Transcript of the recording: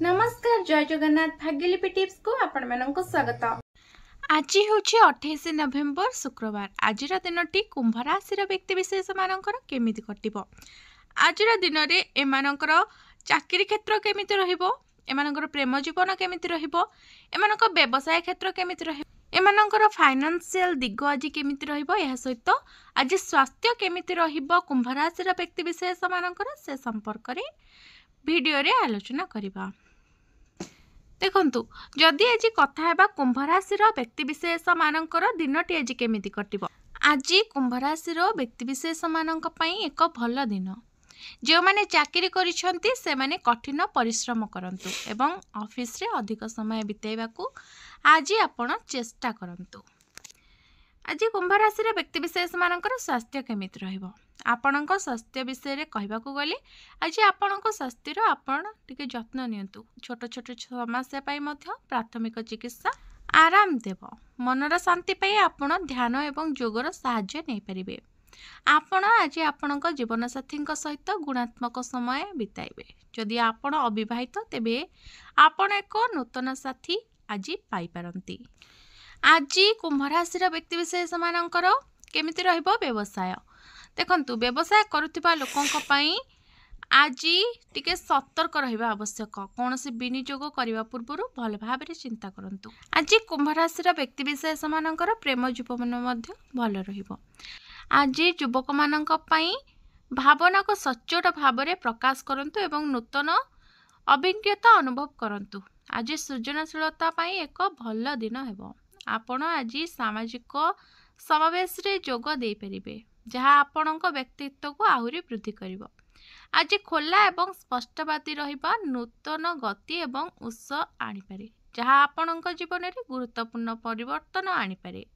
नमस्कार जय जगन्नाथ भाग्यलिपि टिप्स को आपण मानक स्वागत। आज हूँ 28 नवेम्बर शुक्रवार। आज दिन कुंभ राशि व्यक्ति विशेष मानकर केमिति कटिबो। आज दिन में एमानकर चाकरी क्षेत्र केमिति रहिबो, एमानकर प्रेम जीवन केमिति रहिबो, एमानकर व्यवसाय क्षेत्र केमिति रहिबो, एमानकर फाइनेंशियल दिग आज केमिति रहिबो, यह सहित आज स्वास्थ्य केमिति रहिबो कुंभ राशि व्यक्ति विशेष मानकर से संपर्क रे वीडियो रे आलोचना करिबा। देखंतु जदि आज कथा हेबा कुंभ राशि व्यक्ति विशेष मानकर दिनटी आज केमिति कटिबो। आज कुंभ राशि व्यक्ति विशेष मानक पई एक भल दिन। जो माने चाकरी करिसंती से माने कठिन परिश्रम करंतु एवं ऑफिस रे अधिक समय बिताइबाकू आज आपण चेष्टा करंतु। आज कुंभ राशि व्यक्ति विशेष मानकर स्वास्थ्य केमिति रहिबो। आपणक स्वास्थ्य विषय रे कहबाकू गले आज आपणक स्वास्थ्यर आपण टिके जत्न नियंतु। छोट छोट समस्या पाई मध्य प्राथमिक चिकित्सा आराम देव। मनर शांति पाई आपण ध्यान एवं योगर सहाय्य नै परिबे। आपण आज आपणक जीवन साथी सहित गुणात्मक समय बिताइबे। जदि आपण अविवाहित तेबे आपण एक नूतन साथी आज पाई पारंती। आज कुंभ राशि व्यक्ति विशेष मानकर केमिति रहिबो व्यवसाय। देखंतु व्यवसाय करुथिबा लोकंक पई आज टिके सतर्क रहिबा आवश्यक। कौनसी विनियोग करबा पूर्व भल भाबरे चिंता करंतु। आज कुंभ राशि व्यक्ति विशेष मानकर प्रेम जीवन मध्य भल रहिबो। आज युवक मानक पई भावना को सचोट भाबरे प्रकाश करंतु एवं नूतन अभिज्ञता अनुभव करंतु। आज सृजनशीलता पई एक भल दिन हेबो। आपण आज सामाजिक समावेश रे जोग दे परिबे, जहाँ आपणक व्यक्तित्व को आहुरी वृद्धि करिवो। आज खोला एवं स्पष्टवादी रहिबा नूतन गति एवं उत्साह आनी पारे, जहाँ आपणक जीवन रे गुरुत्वपूर्ण परिवर्तन आनी पारे।